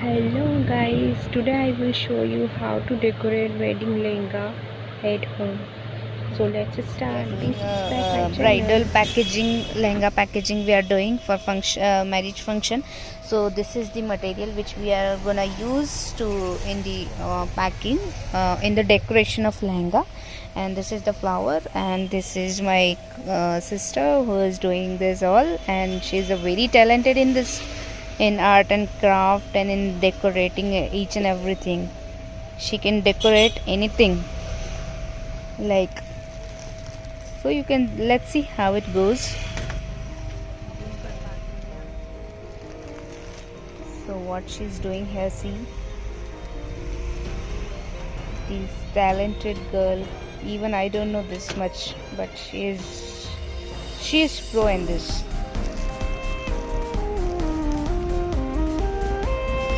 Hello guys, today I will show you how to decorate wedding lehenga at home. So let's start. This is my Bridal channel. packaging, lehenga packaging we are doing for function, marriage function. So this is the material which we are gonna use to in the packing, in the decoration of lehenga. And this is the flower, and this is my sister who is doing this all, and she is a very talented in this, in art and craft, and in decorating each and everything. She can decorate anything, like, so you can, let's see how it goes. So what she's doing here, see, this talented girl. Even I don't know this much, but she is pro in this.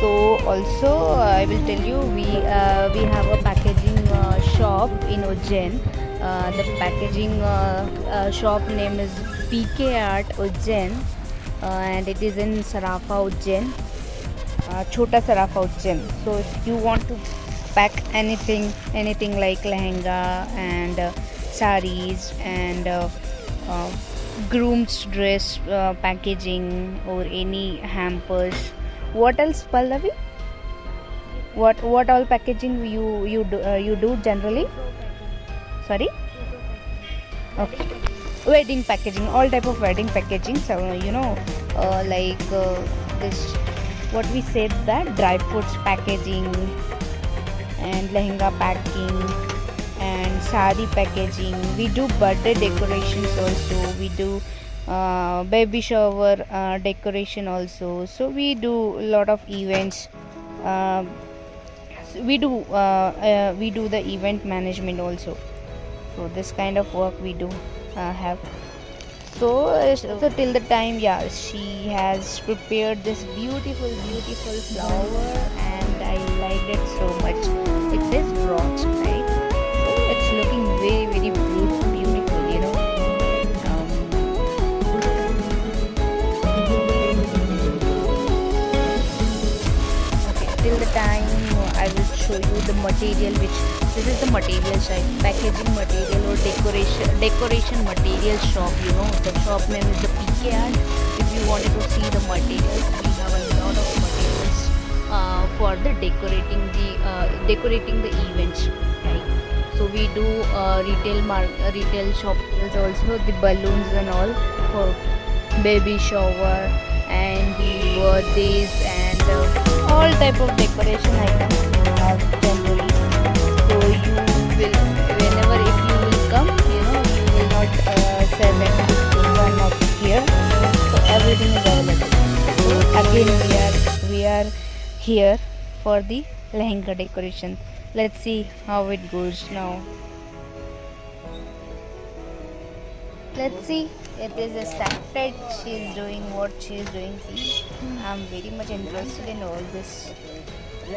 So also I will tell you, we have a packaging shop in Ujjain. The packaging shop name is PK Art Ujjain, and it is in Sarafa Ujjain, Chota Sarafa Ujjain. So if you want to pack anything like lehenga and saris and groom's dress packaging, or any hampers. What else, Pallavi? What all packaging you do generally? Sorry. Okay. Wedding packaging, all type of wedding packaging. So this, what we said, that dry fruits packaging, and lehenga packing, and sari packaging. We do birthday decorations also. We do baby shower decoration also. So we do a lot of events. We do the event management also. So this kind of work we do have. So till the time, yeah, she has prepared this beautiful flower, and I liked it so much. It says bronze, right? So it's looking very beautiful, you know. Okay, till the time I will show you the material, which this is the material side, packaging material or decoration material shop. You know, the shop name is the PK Art. If you wanted to see the materials, we have a lot of materials for the decorating the events, right? So we do retail shop also, the balloons and all for baby shower and the birthdays, and all type of decoration items we have generally. So you will, whenever if you will come, you know, you will not say that this one not here. So everything is available. So again we are here for the lehenga decoration. Let's see how it goes now. Let's see. It is started. She is doing what she is doing. See, I'm very much interested in all this. See,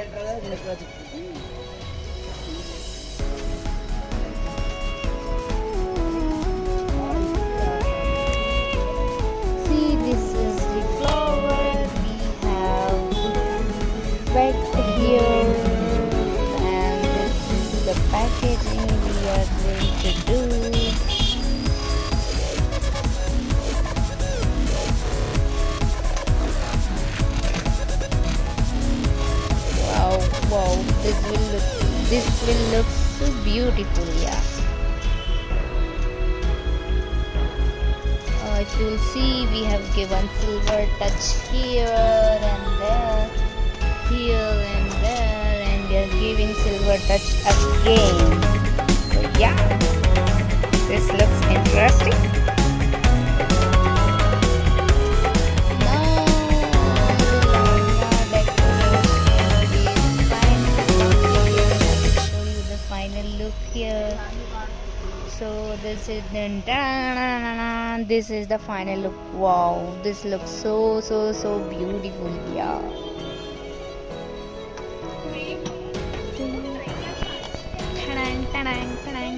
this is the flower. We have back here, and this is the packaging we are going to do. Wow, this will look so beautiful, yeah. If you will see, we have given silver touch here and there, and we are giving silver touch again. So yeah, this looks interesting. Here, so this is the final look. Wow, this looks so beautiful, yeah. Ta-dang, ta-dang, ta-dang.